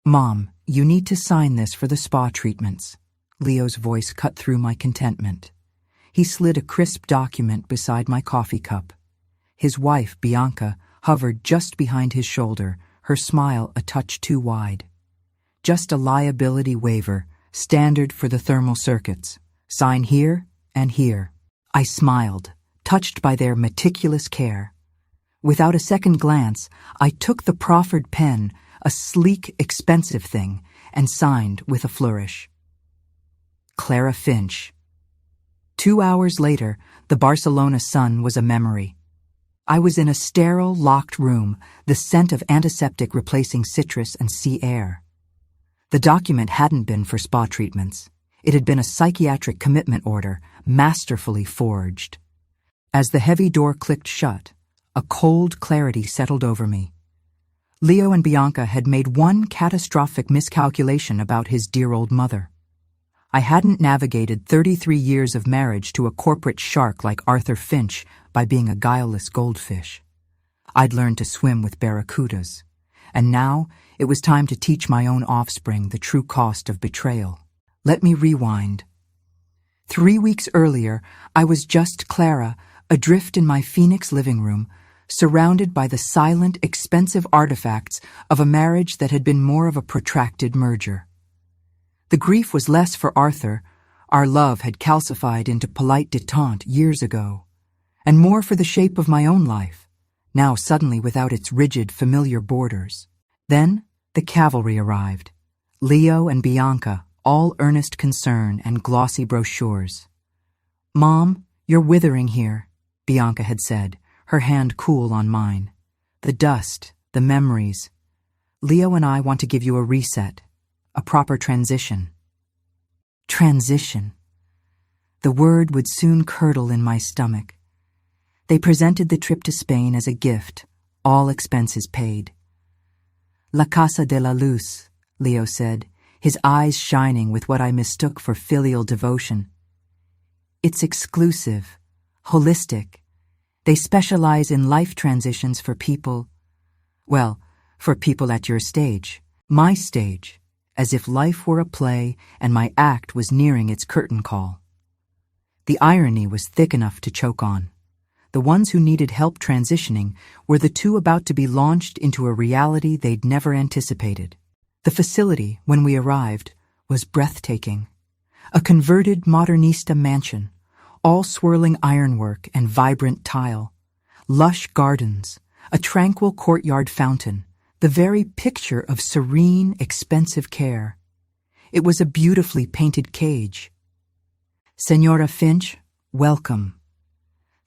"Mom, you need to sign this for the spa treatments." Leo's voice cut through my contentment. He slid a crisp document beside my coffee cup. His wife, Bianca, hovered just behind his shoulder, her smile a touch too wide. "Just a liability waiver, standard for the thermal circuits. Sign here and here." I smiled, touched by their meticulous care. Without a second glance, I took the proffered pen, a sleek, expensive thing, and signed with a flourish. Clara Finch. 2 hours later, the Barcelona sun was a memory. I was in a sterile, locked room, the scent of antiseptic replacing citrus and sea air. The document hadn't been for spa treatments. It had been a psychiatric commitment order, masterfully forged. As the heavy door clicked shut, a cold clarity settled over me. Leo and Bianca had made one catastrophic miscalculation about his dear old mother. I hadn't navigated 33 years of marriage to a corporate shark like Arthur Finch by being a guileless goldfish. I'd learned to swim with barracudas, and now it was time to teach my own offspring the true cost of betrayal. Let me rewind. 3 weeks earlier, I was just Clara, adrift in my Phoenix living room, surrounded by the silent, expensive artifacts of a marriage that had been more of a protracted merger. The grief was less for Arthur, our love had calcified into polite détente years ago, and more for the shape of my own life, now suddenly without its rigid, familiar borders. Then the cavalry arrived, Leo and Bianca, all earnest concern and glossy brochures. "Mom, you're withering here," Bianca had said, her hand cool on mine. "The dust, the memories. Leo and I want to give you a reset, a proper transition." Transition. The word would soon curdle in my stomach. They presented the trip to Spain as a gift, all expenses paid. "La Casa de la Luz," Leo said, his eyes shining with what I mistook for filial devotion. "It's exclusive, holistic. They specialize in life transitions for people, well, for people at your stage, my stage, as if life were a play and my act was nearing its curtain call." The irony was thick enough to choke on. The ones who needed help transitioning were the two about to be launched into a reality they'd never anticipated. The facility, when we arrived, was breathtaking. A converted modernista mansion, all swirling ironwork and vibrant tile, lush gardens, a tranquil courtyard fountain, the very picture of serene, expensive care. It was a beautifully painted cage. "Senora Finch, welcome."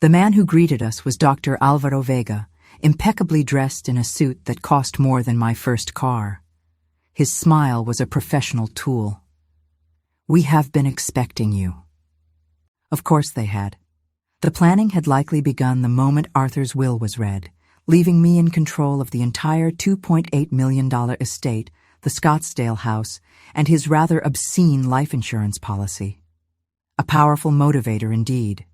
The man who greeted us was Dr. Alvaro Vega, impeccably dressed in a suit that cost more than my first car. His smile was a professional tool. "We have been expecting you." Of course they had. The planning had likely begun the moment Arthur's will was read, leaving me in control of the entire $2.8 million estate, the Scottsdale house, and his rather obscene life insurance policy. A powerful motivator indeed.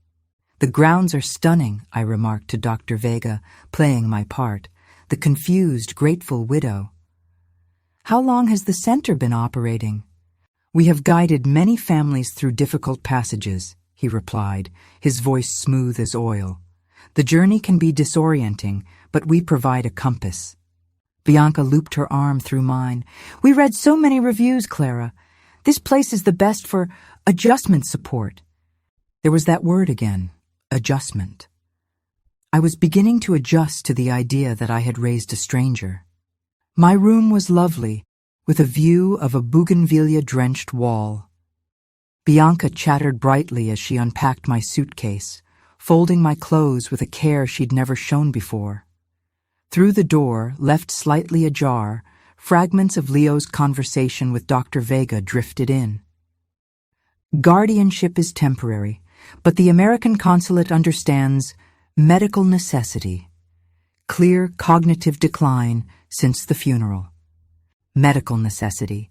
"The grounds are stunning," I remarked to Dr. Vega, playing my part, the confused, grateful widow. "How long has the center been operating?" "We have guided many families through difficult passages," he replied, his voice smooth as oil. "The journey can be disorienting, but we provide a compass." Bianca looped her arm through mine. "We read so many reviews, Clara. This place is the best for adjustment support." There was that word again, adjustment. I was beginning to adjust to the idea that I had raised a stranger. My room was lovely, with a view of a bougainvillea-drenched wall. Bianca chattered brightly as she unpacked my suitcase, folding my clothes with a care she'd never shown before. Through the door, left slightly ajar, fragments of Leo's conversation with Dr. Vega drifted in. "Guardianship is temporary, but the American consulate understands medical necessity. Clear cognitive decline since the funeral. Medical necessity.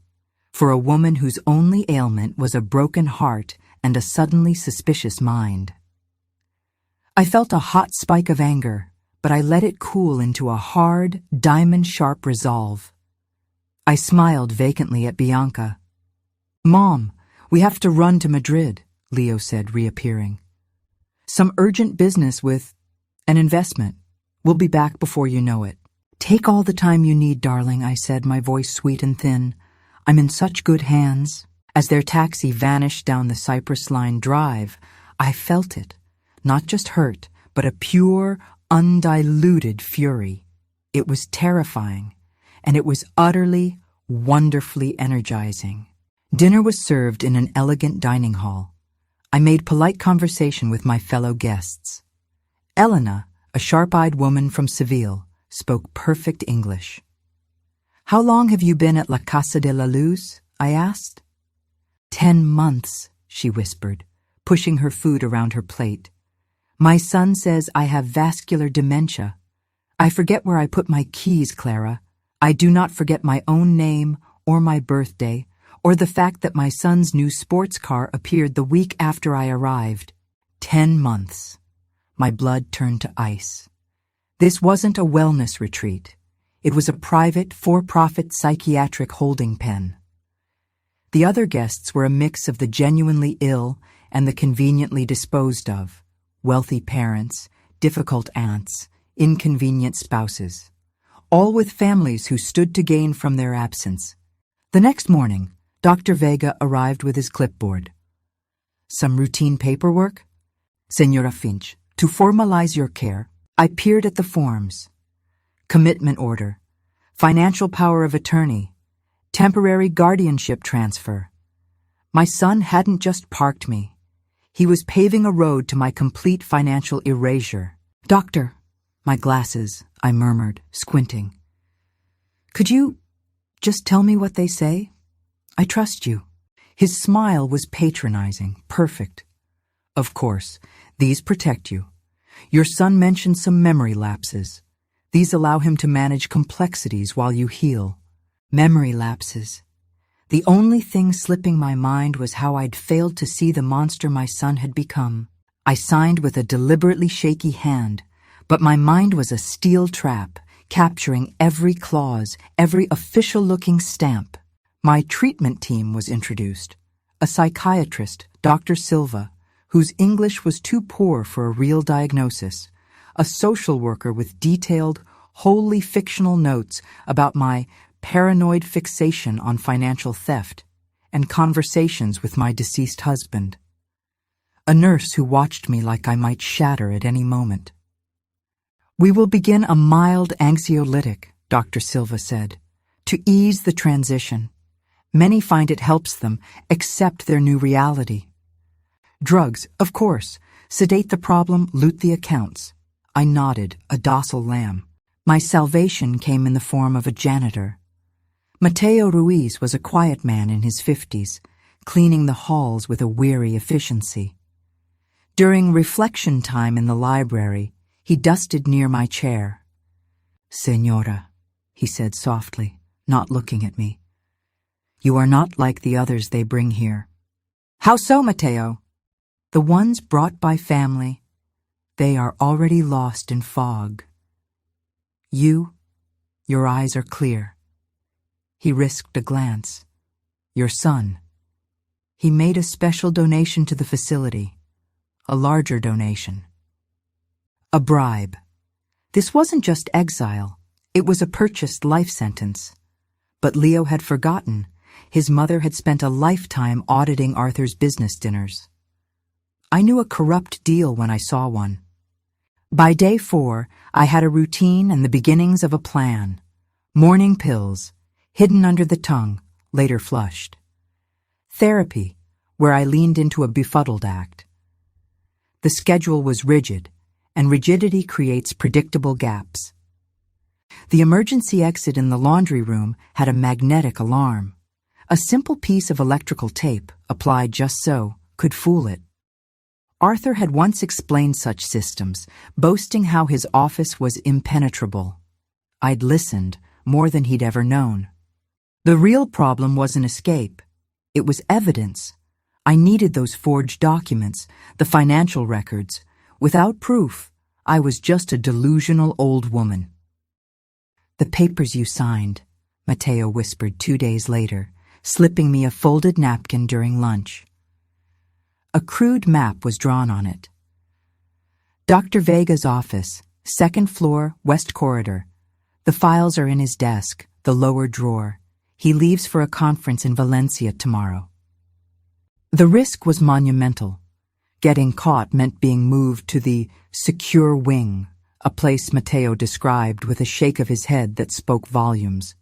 For a woman whose only ailment was a broken heart and a suddenly suspicious mind." I felt a hot spike of anger, but I let it cool into a hard, diamond-sharp resolve. I smiled vacantly at Bianca. "Mom, we have to run to Madrid," Leo said, reappearing. "Some urgent business with an investment. We'll be back before you know it." "Take all the time you need, darling," I said, my voice sweet and thin. "I'm in such good hands." As their taxi vanished down the cypress-lined drive, I felt it. Not just hurt, but a pure, undiluted fury. It was terrifying, and it was utterly, wonderfully energizing. Dinner was served in an elegant dining hall. I made polite conversation with my fellow guests. Elena, a sharp-eyed woman from Seville, spoke perfect English. "How long have you been at La Casa de la Luz?" I asked. 10 months, she whispered, pushing her food around her plate. "My son says I have vascular dementia. I forget where I put my keys, Clara. I do not forget my own name or my birthday, or the fact that my son's new sports car appeared the week after I arrived. 10 months. My blood turned to ice. This wasn't a wellness retreat. It was a private, for-profit psychiatric holding pen. The other guests were a mix of the genuinely ill and the conveniently disposed of, wealthy parents, difficult aunts, inconvenient spouses, all with families who stood to gain from their absence. The next morning, Dr. Vega arrived with his clipboard. "Some routine paperwork?" "Senora Finch, to formalize your care." I peered at the forms. Commitment order, financial power of attorney, temporary guardianship transfer. My son hadn't just parked me. He was paving a road to my complete financial erasure. "Doctor," my glasses, I murmured, squinting. "Could you just tell me what they say? I trust you." His smile was patronizing, perfect. "Of course, these protect you. Your son mentioned some memory lapses. These allow him to manage complexities while you heal." Memory lapses. The only thing slipping my mind was how I'd failed to see the monster my son had become. I signed with a deliberately shaky hand, but my mind was a steel trap, capturing every clause, every official-looking stamp. My treatment team was introduced. A psychiatrist, Dr. Silva, whose English was too poor for a real diagnosis. A social worker with detailed, wholly fictional notes about my paranoid fixation on financial theft, and conversations with my deceased husband. A nurse who watched me like I might shatter at any moment. "We will begin a mild anxiolytic," Dr. Silva said, "to ease the transition. Many find it helps them accept their new reality. Drugs, of course, sedate the problem, loot the accounts." I nodded, a docile lamb. My salvation came in the form of a janitor. Mateo Ruiz was a quiet man in his 50s, cleaning the halls with a weary efficiency. During reflection time in the library, he dusted near my chair. "Señora," he said softly, not looking at me. "You are not like the others they bring here." "How so, Mateo?" "The ones brought by family. They are already lost in fog. Your eyes are clear." He risked a glance. "Your son. He made a special donation to the facility. A larger donation. A bribe. This wasn't just exile. It was a purchased life sentence. But Leo had forgotten. His mother had spent a lifetime auditing Arthur's business dinners. I knew a corrupt deal when I saw one. By day 4, I had a routine and the beginnings of a plan. Morning pills, hidden under the tongue, later flushed. Therapy, where I leaned into a befuddled act. The schedule was rigid, and rigidity creates predictable gaps. The emergency exit in the laundry room had a magnetic alarm. A simple piece of electrical tape, applied just so, could fool it. Arthur had once explained such systems, boasting how his office was impenetrable. I'd listened, more than he'd ever known. The real problem wasn't escape. It was evidence. I needed those forged documents, the financial records. Without proof, I was just a delusional old woman. "The papers you signed," Mateo whispered 2 days later, slipping me a folded napkin during lunch. A crude map was drawn on it. Dr. Vega's office, 2nd floor, west corridor. The files are in his desk, the lower drawer. He leaves for a conference in Valencia tomorrow. The risk was monumental. Getting caught meant being moved to the secure wing, a place Mateo described with a shake of his head that spoke volumes.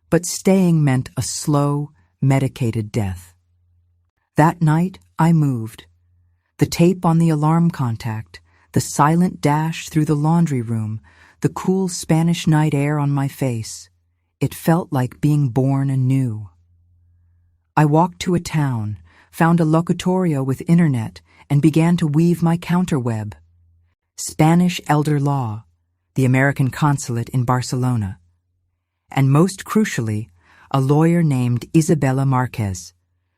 But staying meant a slow, medicated death. That night, I moved. The tape on the alarm contact, the silent dash through the laundry room, the cool Spanish night air on my face. It felt like being born anew. I walked to a town, found a locutorio with internet, and began to weave my counterweb. Spanish elder law, the American consulate in Barcelona, and most crucially, a lawyer named Isabella Marquez,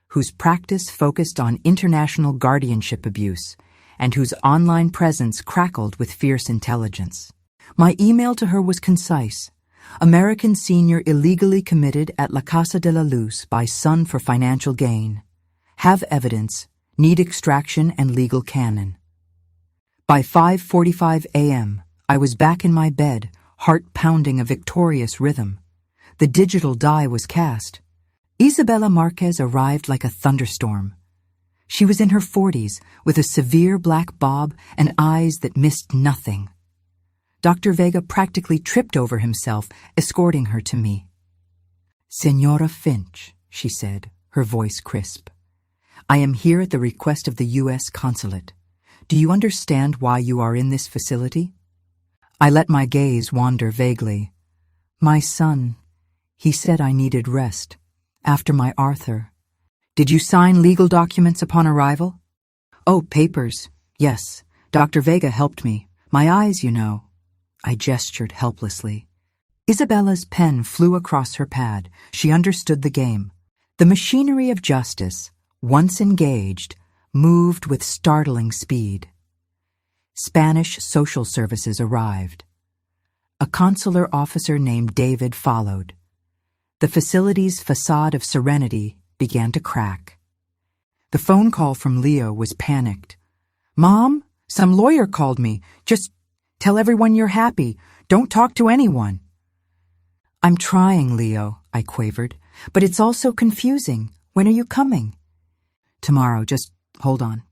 whose practice focused on international guardianship abuse and whose online presence crackled with fierce intelligence. My email to her was concise. American senior illegally committed at La Casa de la Luz by son for financial gain. Have evidence, need extraction and legal canon. By 5:45 a.m., I was back in my bed, heart pounding a victorious rhythm. The digital die was cast. Isabella Marquez arrived like a thunderstorm. She was in her 40s, with a severe black bob and eyes that missed nothing. Dr. Vega practically tripped over himself, escorting her to me. "Senora Finch," she said, her voice crisp. "I am here at the request of the U.S. consulate. Do you understand why you are in this facility?" I let my gaze wander vaguely. "My son, he said I needed rest. After my Arthur. Did you sign legal documents upon arrival?" "Oh, papers. Yes. Dr. Vega helped me. My eyes, you know." I gestured helplessly. Isabella's pen flew across her pad. She understood the game. The machinery of justice, once engaged, moved with startling speed. Spanish social services arrived. A consular officer named David followed. The facility's facade of serenity began to crack. The phone call from Leo was panicked. "Mom, some lawyer called me. Just tell everyone you're happy. Don't talk to anyone." "I'm trying, Leo," I quavered, "but it's also confusing. When are you coming?" "Tomorrow, just hold on."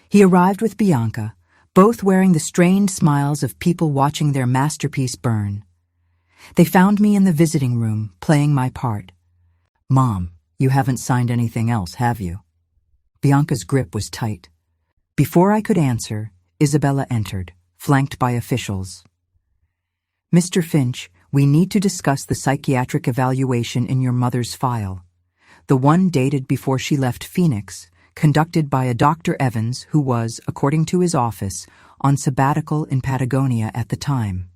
He arrived with Bianca, both wearing the strained smiles of people watching their masterpiece burn. They found me in the visiting room, playing my part. "Mom, you haven't signed anything else, have you?" Bianca's grip was tight. Before I could answer, Isabella entered, flanked by officials. "Mr. Finch, we need to discuss the psychiatric evaluation in your mother's file. The one dated before she left Phoenix, conducted by a Dr. Evans who was, according to his office, on sabbatical in Patagonia at the time."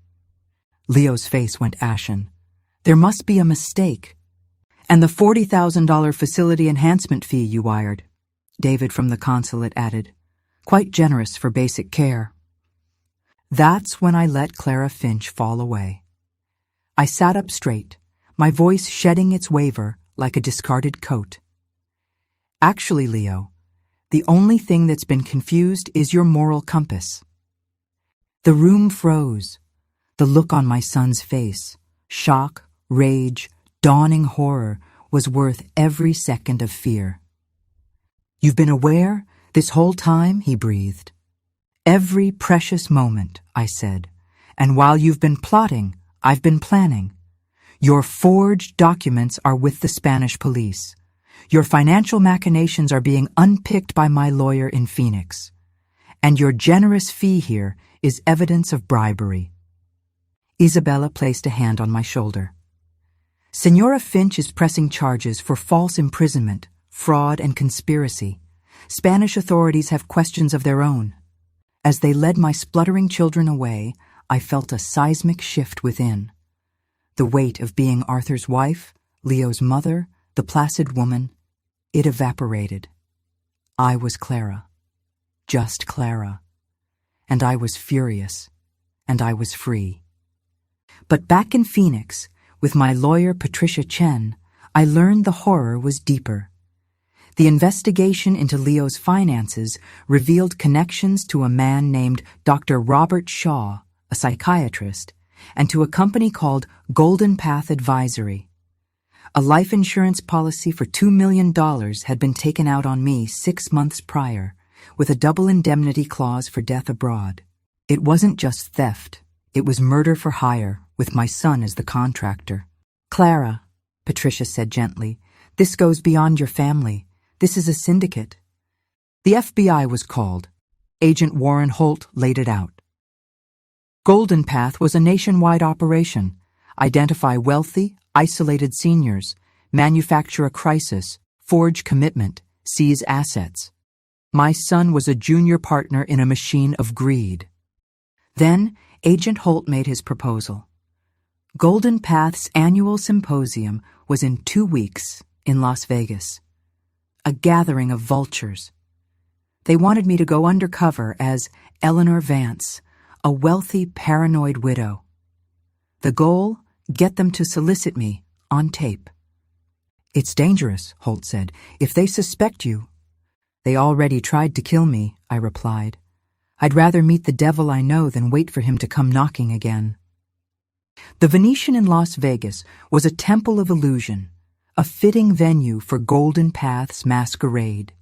Leo's face went ashen. "There must be a mistake." "And the $40,000 facility enhancement fee you wired," David from the consulate added. "Quite generous for basic care." That's when I let Clara Finch fall away. I sat up straight, my voice shedding its Waiver like a discarded coat. "Actually, Leo, the only thing that's been confused is your moral compass." The room froze. The look on my son's face, shock, rage, dawning horror, was worth every second of fear. "You've been aware this whole time?" he breathed. "Every precious moment," I said. "And while you've been plotting, I've been planning. Your forged documents are with the Spanish police. Your financial machinations are being unpicked by my lawyer in Phoenix. And your generous fee here is evidence of bribery." Isabella placed a hand on my shoulder. "Senora Finch is pressing charges for false imprisonment, fraud, and conspiracy. Spanish authorities have questions of their own." As they led my spluttering children away, I felt a seismic shift within. The weight of being Arthur's wife, Leo's mother, the placid woman, it evaporated. I was Clara. Just Clara. And I was furious. And I was free. But back in Phoenix, with my lawyer Patricia Chen, I learned the horror was deeper. The investigation into Leo's finances revealed connections to a man named Dr. Robert Shaw, a psychiatrist, and to a company called Golden Path Advisory. A life insurance policy for $2 million had been taken out on me 6 months prior, with a double indemnity clause for death abroad. It wasn't just theft, it was murder for hire, with my son as the contractor. "Clara," Patricia said gently, "this goes beyond your family. This is a syndicate." The FBI was called. Agent Warren Holt laid it out. Golden Path was a nationwide operation. Identify wealthy, isolated seniors, manufacture a crisis, forge commitment, seize assets. My son was a junior partner in a machine of greed. Then, Agent Holt made his proposal. Golden Path's annual symposium was in 2 weeks in Las Vegas. A gathering of vultures. They wanted me to go undercover as Eleanor Vance, a wealthy, paranoid widow. The goal? Get them to solicit me on tape. "It's dangerous," Holt said. "If they suspect you—" "They already tried to kill me," I replied. "I'd rather meet the devil I know than wait for him to come knocking again." The Venetian in Las Vegas was a temple of illusion, a fitting venue for Golden Path's masquerade.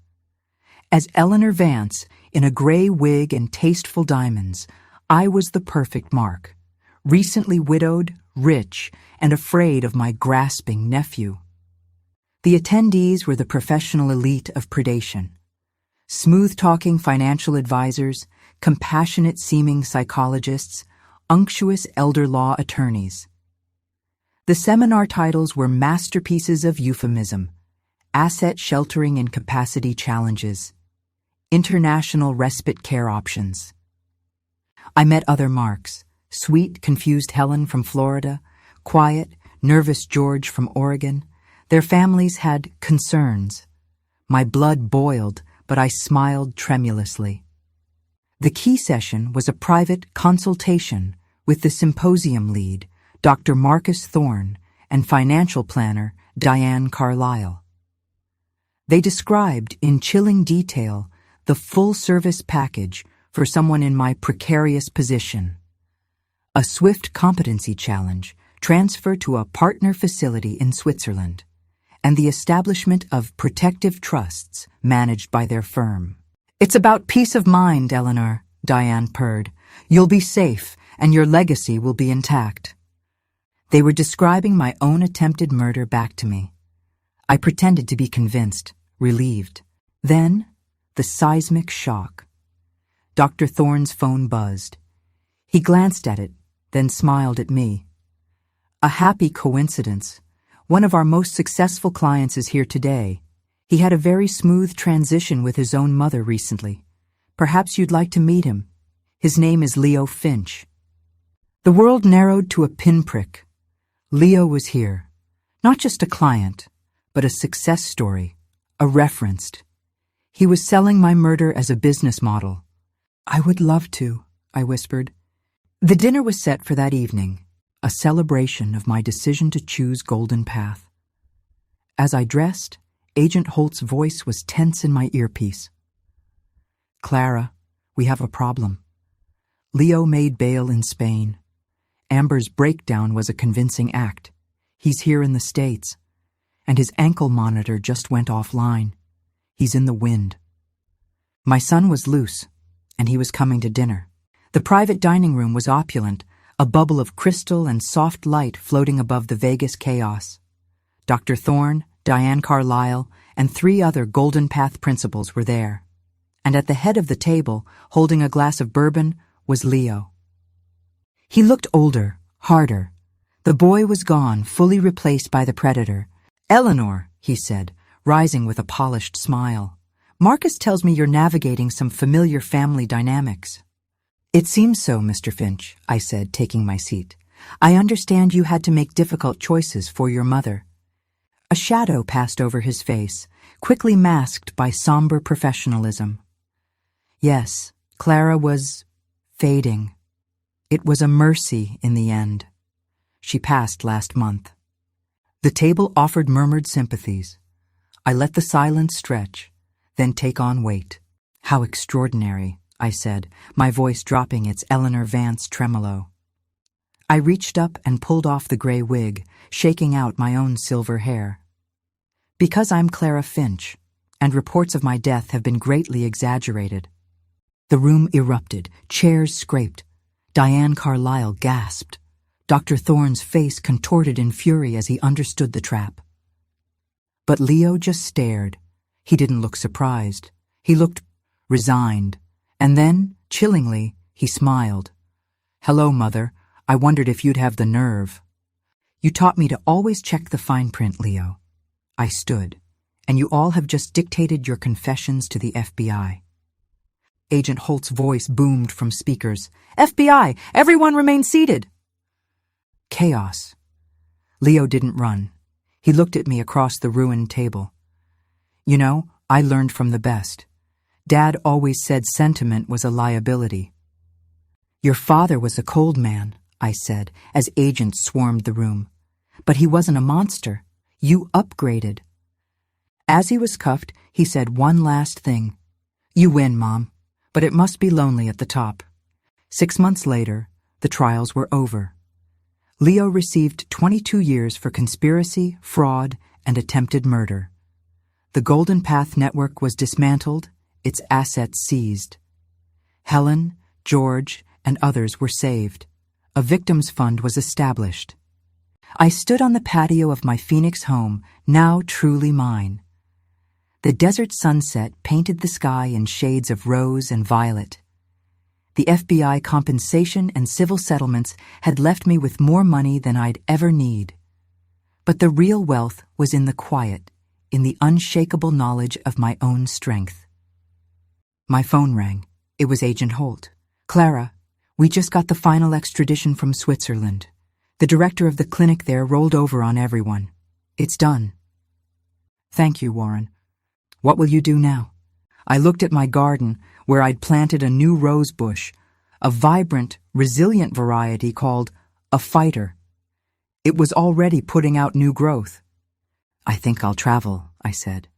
As Eleanor Vance, in a gray wig and tasteful diamonds, I was the perfect mark, recently widowed, rich, and afraid of my grasping nephew. The attendees were the professional elite of predation. Smooth-talking financial advisors, compassionate-seeming psychologists, unctuous elder law attorneys. The seminar titles were masterpieces of euphemism, asset sheltering incapacity challenges, international respite care options. I met other marks, sweet, confused Helen from Florida, quiet, nervous George from Oregon. Their families had concerns. My blood boiled, but I smiled tremulously. The key session was a private consultation with the symposium lead, Dr. Marcus Thorne, and financial planner Diane Carlisle. They described in chilling detail the full-service package for someone in my precarious position. A swift competency challenge, transfer to a partner facility in Switzerland, and the establishment of protective trusts managed by their firm. "It's about peace of mind, Eleanor," Diane purred. "You'll be safe, and your legacy will be intact." They were describing my own attempted murder back to me. I pretended to be convinced, relieved. Then, the seismic shock. Dr. Thorne's phone buzzed. He glanced at it, then smiled at me. "A happy coincidence. One of our most successful clients is here today. He had a very smooth transition with his own mother recently. Perhaps you'd like to meet him. His name is Leo Finch." The world narrowed to a pinprick. Leo was here. Not just a client, but a success story, a referenced. He was selling my murder as a business model. "I would love to," I whispered. The dinner was set for that evening, a celebration of my decision to choose Golden Path. As I dressed, Agent Holt's voice was tense in my earpiece. "Clara, we have a problem. Leo made bail in Spain. Amber's breakdown was a convincing act. He's here in the States. And his ankle monitor just went offline. He's in the wind." My son was loose, and he was coming to dinner. The private dining room was opulent, a bubble of crystal and soft light floating above the Vegas chaos. Dr. Thorne, Diane Carlisle, and 3 other Golden Path principals were there. And at the head of the table, holding a glass of bourbon, was Leo. He looked older, harder. The boy was gone, fully replaced by the predator. "Eleanor," he said, rising with a polished smile. "Marcus tells me you're navigating some familiar family dynamics." "It seems so, Mr. Finch," I said, taking my seat. "I understand you had to make difficult choices for your mother." A shadow passed over his face, quickly masked by somber professionalism. Yes, Clara was fading. It was a mercy in the end. She passed last month. The table offered murmured sympathies. I let the silence stretch, then take on weight. How extraordinary, I said, my voice dropping its Eleanor Vance tremolo. I reached up and pulled off the gray wig, shaking out my own silver hair. Because I'm Clara Finch, and reports of my death have been greatly exaggerated. The room erupted, chairs scraped. Diane Carlyle gasped. Dr. Thorne's face contorted in fury as he understood the trap. But Leo just stared. He didn't look surprised. He looked resigned. And then, chillingly, he smiled. "Hello, Mother. I wondered if you'd have the nerve." "You taught me to always check the fine print, Leo." I stood. "And you all have just dictated your confessions to the FBI." Agent Holt's voice boomed from speakers. "FBI! Everyone remain seated!" Chaos. Leo didn't run. He looked at me across the ruined table. "You know, I learned from the best. Dad always said sentiment was a liability." "Your father was a cold man," I said, as agents swarmed the room. "But he wasn't a monster. You upgraded." As he was cuffed, he said one last thing. "You win, Mom, but it must be lonely at the top." 6 months later, the trials were over. Leo received 22 years for conspiracy, fraud, and attempted murder. The Golden Path Network was dismantled, its assets seized. Helen, George, and others were saved. A victims' fund was established. I stood on the patio of my Phoenix home, now truly mine. The desert sunset painted the sky in shades of rose and violet. The FBI compensation and civil settlements had left me with more money than I'd ever need. But the real wealth was in the quiet, in the unshakable knowledge of my own strength. My phone rang. It was Agent Holt. "Clara, we just got the final extradition from Switzerland. The director of the clinic there rolled over on everyone. It's done." "Thank you, Warren. What will you do now?" I looked at my garden, where I'd planted a new rose bush, a vibrant, resilient variety called a fighter. It was already putting out new growth. "I think I'll travel," I said.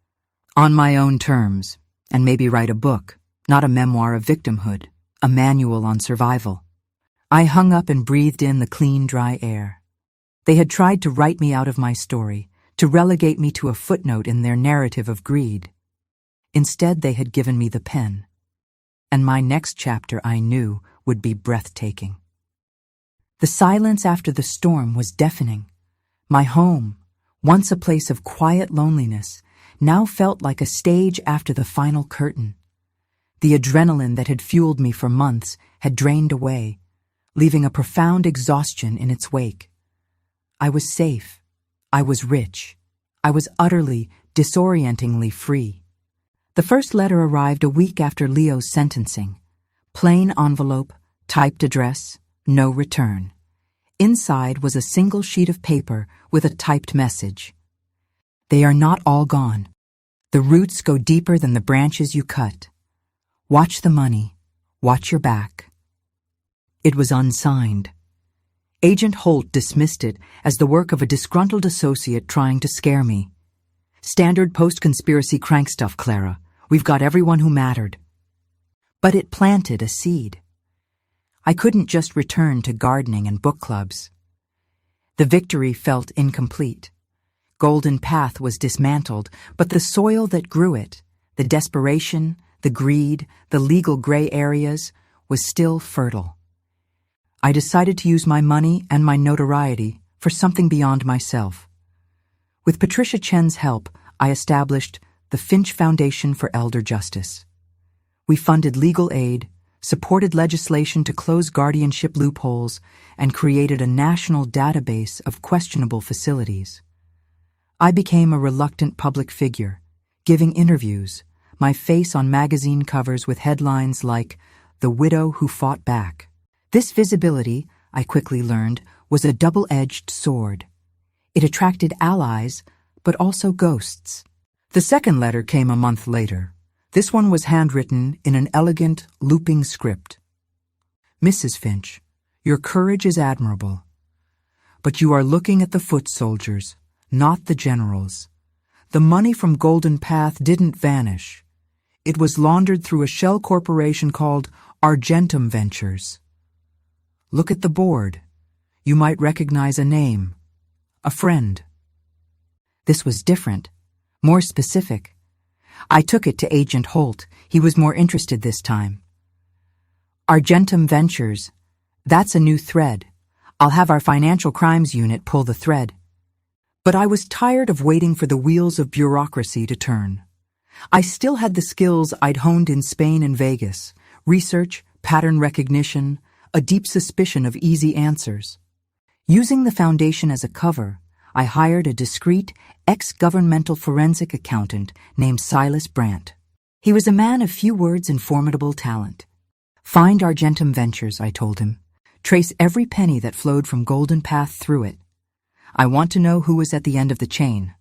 "On my own terms, and maybe write a book, not a memoir of victimhood, a manual on survival." I hung up and breathed in the clean, dry air. They had tried to write me out of my story, to relegate me to a footnote in their narrative of greed. Instead, they had given me the pen. And my next chapter, I knew, would be breathtaking. The silence after the storm was deafening. My home, once a place of quiet loneliness, now felt like a stage after the final curtain. The adrenaline that had fueled me for months had drained away, leaving a profound exhaustion in its wake. I was safe. I was rich. I was utterly, disorientingly free. The first letter arrived a week after Leo's sentencing. Plain envelope, typed address, no return. Inside was a single sheet of paper with a typed message. "They are not all gone. The roots go deeper than the branches you cut. Watch the money. Watch your back." It was unsigned. Agent Holt dismissed it as the work of a disgruntled associate trying to scare me. "Standard post-conspiracy crank stuff, Clara. We've got everyone who mattered." But it planted a seed. I couldn't just return to gardening and book clubs. The victory felt incomplete. Golden Path was dismantled, but the soil that grew it, the desperation, the greed, the legal gray areas, was still fertile. I decided to use my money and my notoriety for something beyond myself. With Patricia Chen's help, I established the Finch Foundation for Elder Justice. We funded legal aid, supported legislation to close guardianship loopholes, and created a national database of questionable facilities. I became a reluctant public figure, giving interviews, my face on magazine covers with headlines like "The Widow Who Fought Back." This visibility, I quickly learned, was a double-edged sword. It attracted allies, but also ghosts. The second letter came a month later. This one was handwritten in an elegant, looping script. "Mrs. Finch, your courage is admirable. But you are looking at the foot soldiers, not the generals. The money from Golden Path didn't vanish. It was laundered through a shell corporation called Argentum Ventures. Look at the board. You might recognize a name. A friend. This was different, more specific. I took it to Agent Holt. He was more interested this time. Argentum Ventures. That's a new thread. I'll have our financial crimes unit pull the thread. But I was tired of waiting for the wheels of bureaucracy to turn. I still had the skills I'd honed in Spain and Vegas: research, pattern recognition, a deep suspicion of easy answers. Using the foundation as a cover, I hired a discreet, ex-governmental forensic accountant named Silas Brandt. He was a man of few words and formidable talent. Find Argentum Ventures, I told him. Trace every penny that flowed from Golden Path through it. I want to know who was at the end of the chain.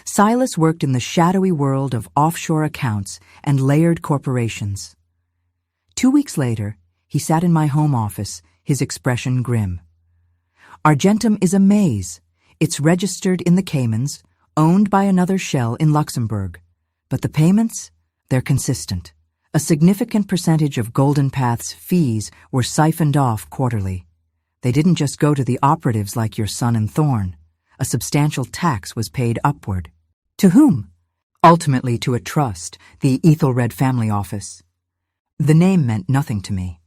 Silas worked in the shadowy world of offshore accounts and layered corporations. 2 weeks later, he sat in my home office, his expression grim. Argentum is a maze. It's registered in the Caymans, owned by another shell in Luxembourg. But the payments? They're consistent. A significant percentage of Golden Path's fees were siphoned off quarterly. They didn't just go to the operatives like your son and Thorne. A substantial tax was paid upward. To whom? Ultimately to a trust, the Ethelred family office. The name meant nothing to me.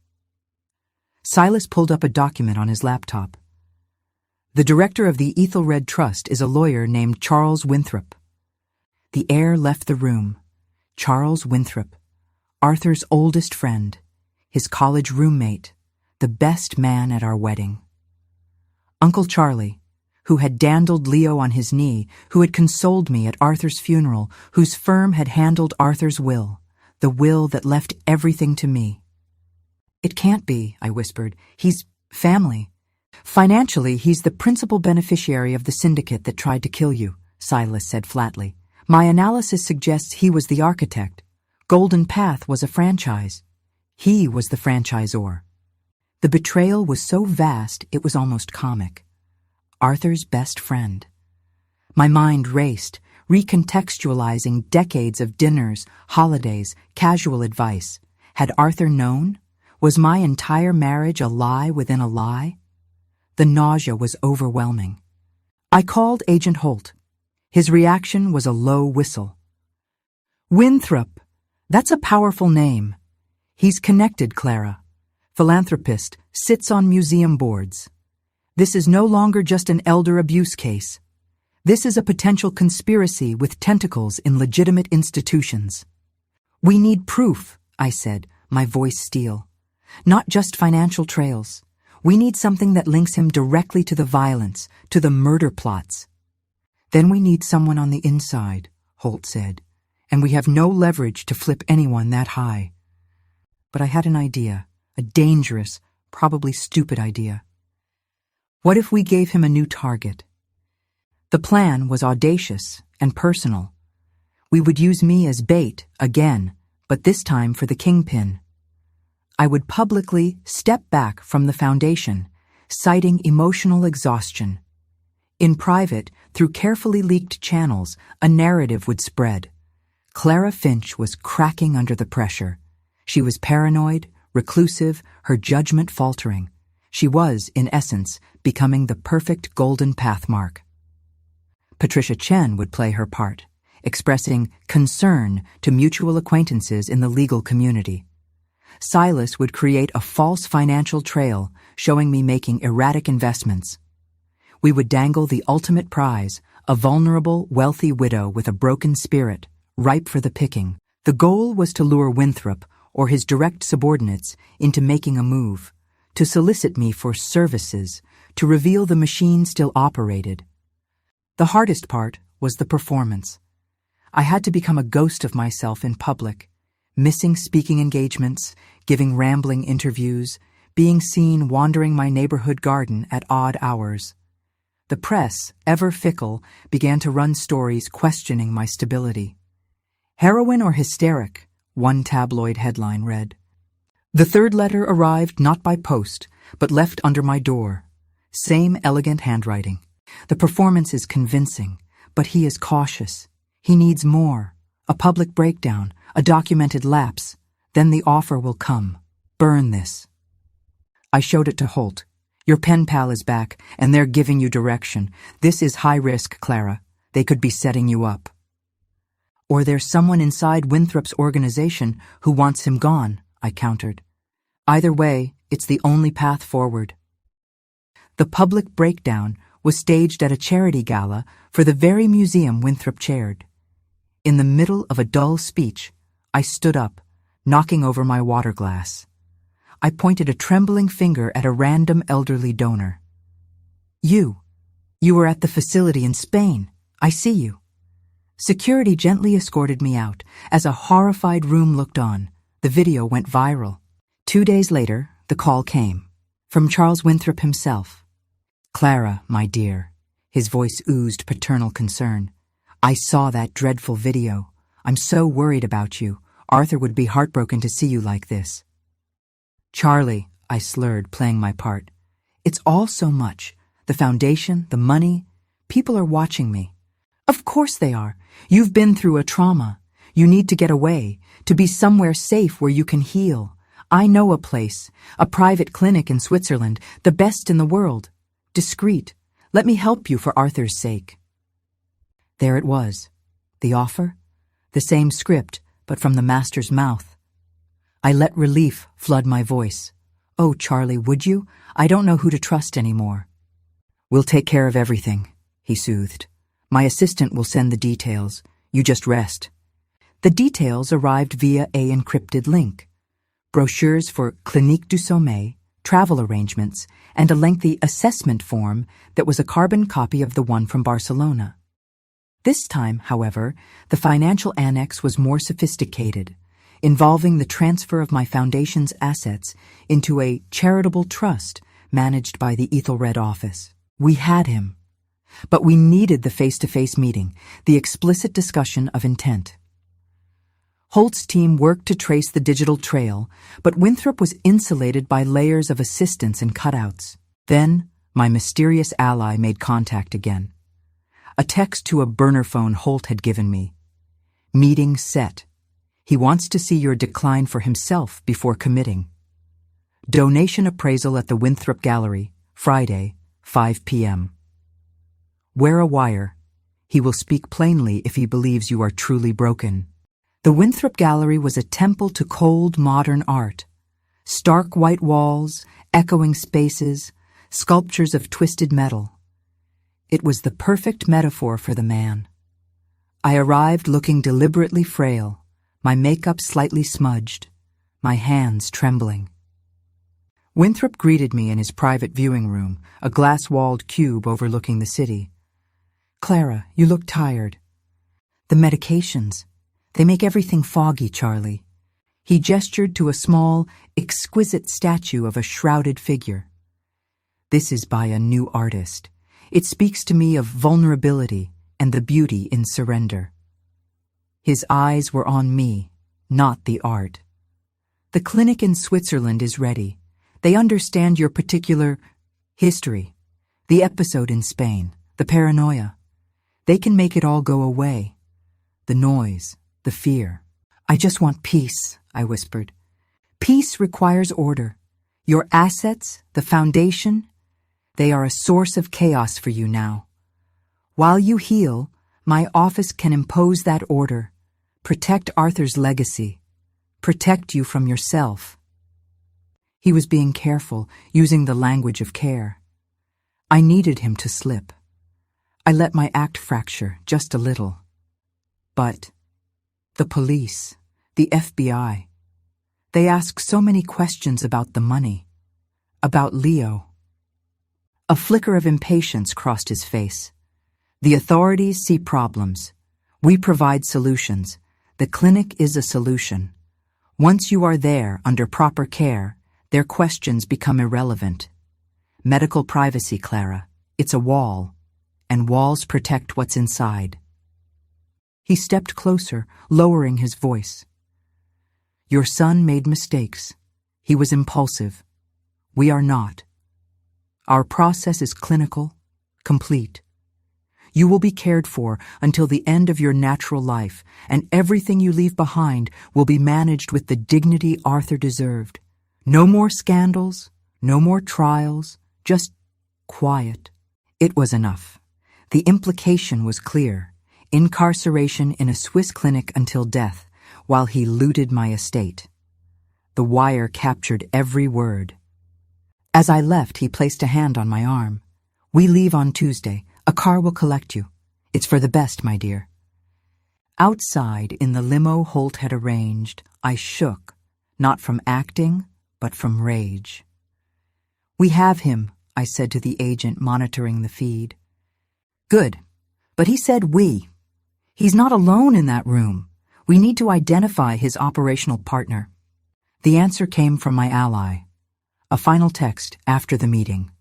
Silas pulled up a document on his laptop. The director of the Ethelred Trust is a lawyer named Charles Winthrop. The air left the room. Charles Winthrop, Arthur's oldest friend, his college roommate, the best man at our wedding. Uncle Charlie, who had dandled Leo on his knee, who had consoled me at Arthur's funeral, whose firm had handled Arthur's will, the will that left everything to me. It can't be, I whispered. He's family. Financially, he's the principal beneficiary of the syndicate that tried to kill you, Silas said flatly. My analysis suggests he was the architect. Golden Path was a franchise. He was the franchisor. The betrayal was so vast it was almost comic. Arthur's best friend. My mind raced, recontextualizing decades of dinners, holidays, casual advice. Had Arthur known? Was my entire marriage a lie within a lie? The nausea was overwhelming. I called Agent Holt. His reaction was a low whistle. Winthrop. That's a powerful name. He's connected, Clara. Philanthropist, sits on museum boards. This is no longer just an elder abuse case. This is a potential conspiracy with tentacles in legitimate institutions. We need proof, I said, my voice steel. Not just financial trails. We need something that links him directly to the violence, to the murder plots. Then we need someone on the inside, Holt said, and we have no leverage to flip anyone that high. But I had an idea, a dangerous, probably stupid idea. What if we gave him a new target? The plan was audacious and personal. We would use me as bait, again, but this time for the Kingpin. I would publicly step back from the foundation, citing emotional exhaustion. In private, through carefully leaked channels, a narrative would spread. Clara Finch was cracking under the pressure. She was paranoid, reclusive, her judgment faltering. She was, in essence, becoming the perfect Golden Path mark. Patricia Chen would play her part, expressing concern to mutual acquaintances in the legal community. Silas would create a false financial trail showing me making erratic investments. We would dangle the ultimate prize, a vulnerable, wealthy widow with a broken spirit, ripe for the picking. The goal was to lure Winthrop, or his direct subordinates, into making a move, to solicit me for services, to reveal the machine still operated. The hardest part was the performance. I had to become a ghost of myself in public, missing speaking engagements, giving rambling interviews, being seen wandering my neighborhood garden at odd hours. The press, ever fickle, began to run stories questioning my stability. Heroin or hysteric, one tabloid headline read. The third letter arrived not by post, but left under my door. Same elegant handwriting. The performance is convincing, but he is cautious. He needs more. A public breakdown, a documented lapse. Then the offer will come. Burn this. I showed it to Holt. Your pen pal is back, and they're giving you direction. This is high risk, Clara. They could be setting you up. Or there's someone inside Winthrop's organization who wants him gone, I countered. Either way, it's the only path forward. The public breakdown was staged at a charity gala for the very museum Winthrop chaired. In the middle of a dull speech, I stood up, knocking over my water glass. I pointed a trembling finger at a random elderly donor. You were at the facility in Spain. I see you. Security gently escorted me out as a horrified room looked on. The video went viral. 2 days later, the call came. From Charles Winthrop himself. Clara, my dear. His voice oozed paternal concern. I saw that dreadful video. I'm so worried about you. Arthur would be heartbroken to see you like this. Charlie, I slurred, playing my part. It's all so much. The foundation, the money. People are watching me. Of course they are. You've been through a trauma. You need to get away, to be somewhere safe where you can heal. I know a place, a private clinic in Switzerland, the best in the world. Discreet. Let me help you for Arthur's sake. There it was. The offer? The same script, but from the master's mouth. I let relief flood my voice. Oh, Charlie, would you? I don't know who to trust anymore. We'll take care of everything, he soothed. My assistant will send the details. You just rest. The details arrived via a encrypted link. Brochures for Clinique du Sommeil, travel arrangements, and a lengthy assessment form that was a carbon copy of the one from Barcelona. This time, however, the financial annex was more sophisticated, involving the transfer of my foundation's assets into a charitable trust managed by the Ethelred office. We had him. But we needed the face-to-face meeting, the explicit discussion of intent. Holt's team worked to trace the digital trail, but Winthrop was insulated by layers of assistance and cutouts. Then, my mysterious ally made contact again. A text to a burner phone Holt had given me. Meeting set. He wants to see your decline for himself before committing. Donation appraisal at the Winthrop Gallery, Friday, 5 p.m. Wear a wire. He will speak plainly if he believes you are truly broken. The Winthrop Gallery was a temple to cold, modern art. Stark white walls, echoing spaces, sculptures of twisted metal. It was the perfect metaphor for the man. I arrived looking deliberately frail, my makeup slightly smudged, my hands trembling. Winthrop greeted me in his private viewing room, a glass-walled cube overlooking the city. Clara, you look tired. The medications. They make everything foggy, Charlie. He gestured to a small, exquisite statue of a shrouded figure. This is by a new artist. It speaks to me of vulnerability and the beauty in surrender. His eyes were on me, not the art. The clinic in Switzerland is ready. They understand your particular history, the episode in Spain, the paranoia. They can make it all go away. The noise, the fear. I just want peace, I whispered. Peace requires order. Your assets, the foundation, they are a source of chaos for you now. While you heal, my office can impose that order, protect Arthur's legacy, protect you from yourself. He was being careful, using the language of care. I needed him to slip. I let my act fracture just a little. But the police, the FBI, they ask so many questions about the money, about Leo. A flicker of impatience crossed his face. The authorities see problems. We provide solutions. The clinic is a solution. Once you are there under proper care, their questions become irrelevant. Medical privacy, Clara. It's a wall, and walls protect what's inside. He stepped closer, lowering his voice. Your son made mistakes. He was impulsive. We are not. Our process is clinical, complete. You will be cared for until the end of your natural life, and everything you leave behind will be managed with the dignity Arthur deserved. No more scandals, no more trials, just quiet. It was enough. The implication was clear: incarceration in a Swiss clinic until death, while he looted my estate. The wire captured every word. As I left, he placed a hand on my arm. "We leave on Tuesday. A car will collect you. It's for the best, my dear." Outside, in the limo Holt had arranged, I shook, not from acting, but from rage. "We have him," I said to the agent monitoring the feed. "Good, but he said we. He's not alone in that room. We need to identify his operational partner." The answer came from my ally. A final text after the meeting.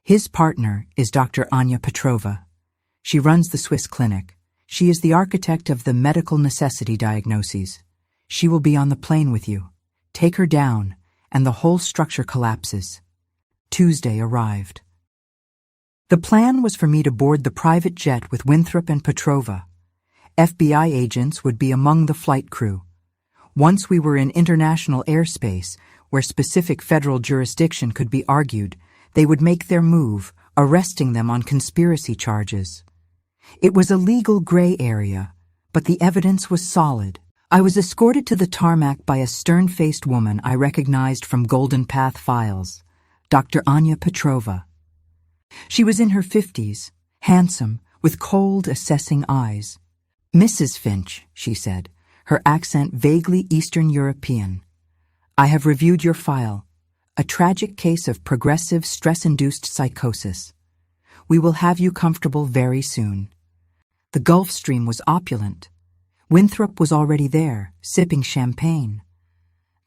His partner is Dr. Anya Petrova. She runs the Swiss clinic. She is the architect of the medical necessity diagnoses. She will be on the plane with you. Take her down, and the whole structure collapses. Tuesday arrived. The plan was for me to board the private jet with Winthrop and Petrova. FBI agents would be among the flight crew. Once we were in international airspace, where specific federal jurisdiction could be argued, they would make their move, arresting them on conspiracy charges. It was a legal gray area, but the evidence was solid. I was escorted to the tarmac by a stern-faced woman I recognized from Golden Path files, Dr. Anya Petrova. She was in her 50s, handsome, with cold, assessing eyes. "Mrs. Finch," she said, her accent vaguely Eastern European. "I have reviewed your file. A tragic case of progressive stress-induced psychosis. We will have you comfortable very soon." The Gulf Stream was opulent. Winthrop was already there, sipping champagne.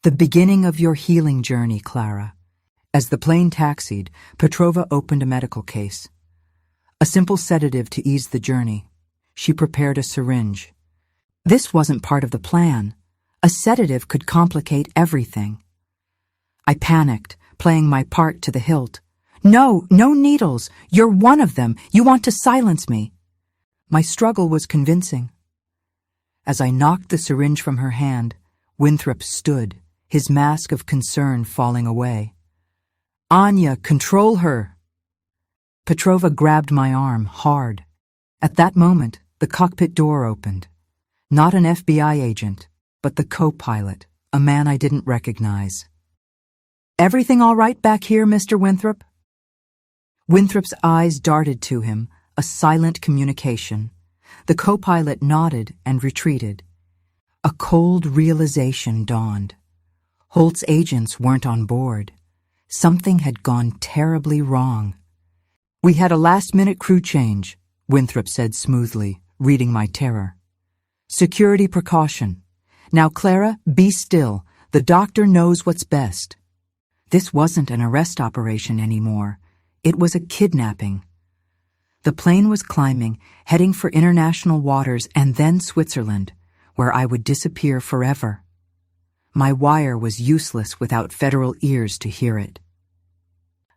"The beginning of your healing journey, Clara." As the plane taxied, Petrova opened a medical case. A simple sedative to ease the journey. She prepared a syringe. This wasn't part of the plan. A sedative could complicate everything. I panicked, playing my part to the hilt. "No, no needles! You're one of them! You want to silence me!" My struggle was convincing. As I knocked the syringe from her hand, Winthrop stood, his mask of concern falling away. "Anya, control her!" Petrova grabbed my arm hard. At that moment, the cockpit door opened. Not an FBI agent, but the co-pilot, a man I didn't recognize. "Everything all right back here, Mr. Winthrop?" Winthrop's eyes darted to him, a silent communication. The co-pilot nodded and retreated. A cold realization dawned. Holt's agents weren't on board. Something had gone terribly wrong. "We had a last-minute crew change," Winthrop said smoothly, reading my terror. "Security precaution. Now, Clara, be still. The doctor knows what's best." This wasn't an arrest operation anymore. It was a kidnapping. The plane was climbing, heading for international waters and then Switzerland, where I would disappear forever. My wire was useless without federal ears to hear it.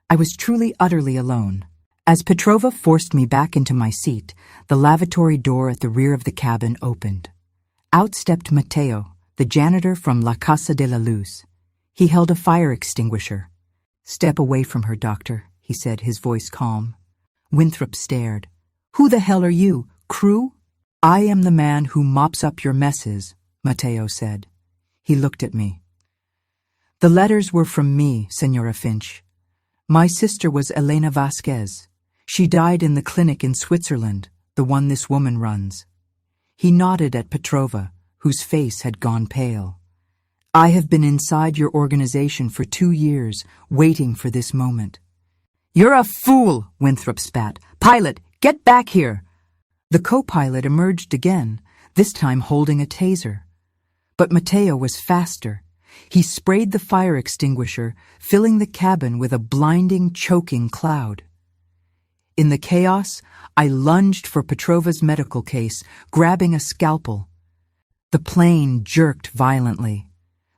I was truly utterly alone. As Petrova forced me back into my seat, the lavatory door at the rear of the cabin opened. Out stepped Matteo, the janitor from La Casa de la Luz. He held a fire extinguisher. "Step away from her, doctor," he said, his voice calm. Winthrop stared. "Who the hell are you, crew?" "I am the man who mops up your messes," Matteo said. He looked at me. "The letters were from me, Senora Finch. My sister was Elena Vasquez. She died in the clinic in Switzerland, the one this woman runs." He nodded at Petrova, whose face had gone pale. "I have been inside your organization for 2 years, waiting for this moment." "You're a fool," Winthrop spat. "Pilot, get back here." The co-pilot emerged again, this time holding a taser. But Matteo was faster. He sprayed the fire extinguisher, filling the cabin with a blinding, choking cloud. In the chaos, I lunged for Petrova's medical case, grabbing a scalpel. The plane jerked violently.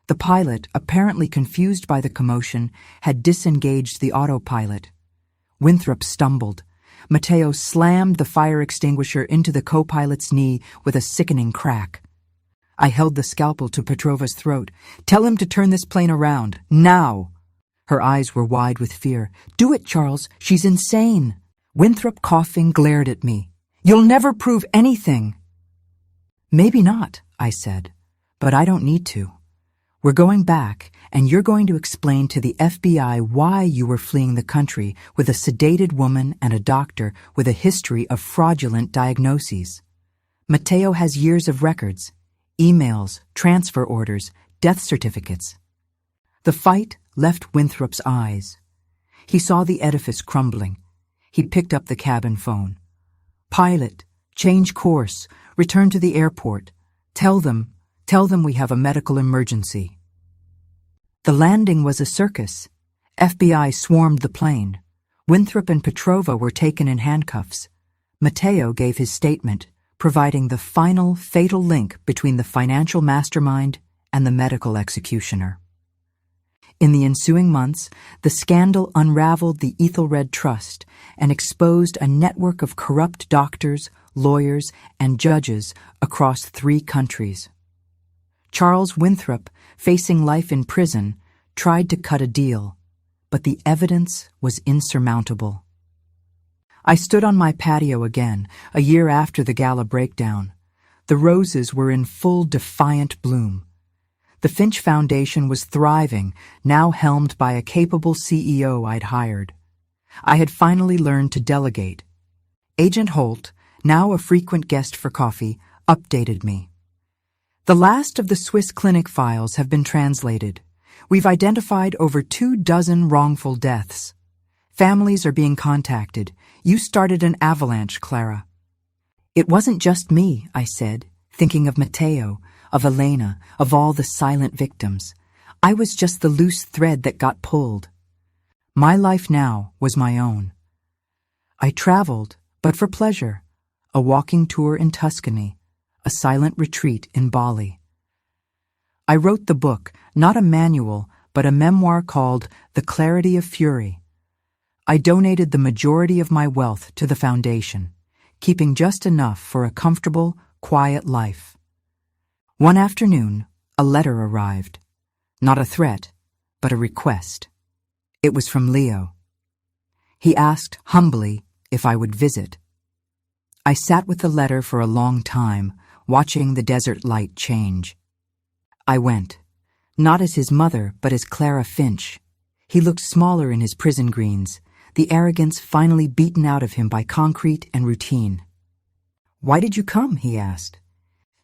The pilot, apparently confused by the commotion, had disengaged the autopilot. Winthrop stumbled. Matteo slammed the fire extinguisher into the co-pilot's knee with a sickening crack. I held the scalpel to Petrova's throat. "Tell him to turn this plane around, now!" Her eyes were wide with fear. "Do it, Charles. She's insane." Winthrop, coughing, glared at me. "You'll never prove anything." "Maybe not," I said, "but I don't need to. We're going back, and you're going to explain to the FBI why you were fleeing the country with a sedated woman and a doctor with a history of fraudulent diagnoses. Matteo has years of records, emails, transfer orders, death certificates." The fight left Winthrop's eyes. He saw the edifice crumbling. He picked up the cabin phone. "Pilot, change course, return to the airport. Tell them we have a medical emergency." The landing was a circus. FBI swarmed the plane. Winthrop and Petrova were taken in handcuffs. Matteo gave his statement, providing the final fatal link between the financial mastermind and the medical executioner. In the ensuing months, the scandal unraveled the Ethelred Trust and exposed a network of corrupt doctors, lawyers, and judges across 3 countries. Charles Winthrop, facing life in prison, tried to cut a deal, but the evidence was insurmountable. I stood on my patio again, a year after the gala breakdown. The roses were in full defiant bloom. The Finch Foundation was thriving, now helmed by a capable CEO I'd hired. I had finally learned to delegate. Agent Holt, now a frequent guest for coffee, updated me. "The last of the Swiss clinic files have been translated. We've identified over 24 wrongful deaths. Families are being contacted. You started an avalanche, Clara." "It wasn't just me," I said, thinking of Matteo, of Elena, of all the silent victims. I was just the loose thread that got pulled. My life now was my own. I traveled, but for pleasure, a walking tour in Tuscany, a silent retreat in Bali. I wrote the book, not a manual, but a memoir called The Clarity of Fury. I donated the majority of my wealth to the foundation, keeping just enough for a comfortable, quiet life. One afternoon, a letter arrived. Not a threat, but a request. It was from Leo. He asked humbly if I would visit. I sat with the letter for a long time, watching the desert light change. I went, not as his mother, but as Clara Finch. He looked smaller in his prison greens, the arrogance finally beaten out of him by concrete and routine. "Why did you come?" he asked.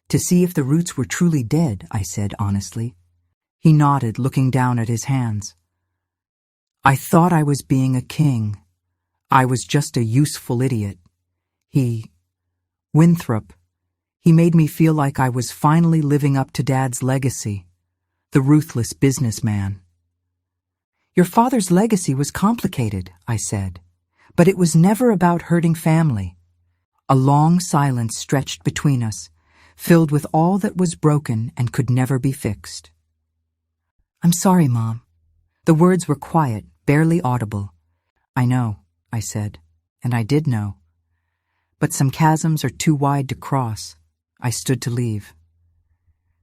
"To see if the roots were truly dead," I said honestly. He nodded, looking down at his hands. "I thought I was being a king. I was just a useful idiot. Winthrop, he made me feel like I was finally living up to Dad's legacy, the ruthless businessman." "Your father's legacy was complicated," I said, "but it was never about hurting family." A long silence stretched between us, filled with all that was broken and could never be fixed. "I'm sorry, Mom." The words were quiet, barely audible. "I know," I said, and I did know. "But some chasms are too wide to cross." I stood to leave.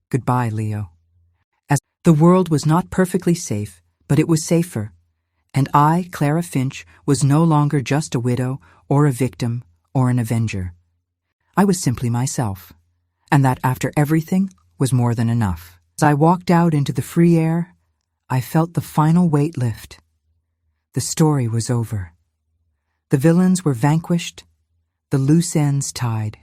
"Goodbye, Leo." As the world was not perfectly safe, but it was safer, and I, Clara Finch, was no longer just a widow or a victim or an avenger. I was simply myself, and that after everything was more than enough. As I walked out into the free air, I felt the final weight lift. The story was over. The villains were vanquished, the loose ends tied.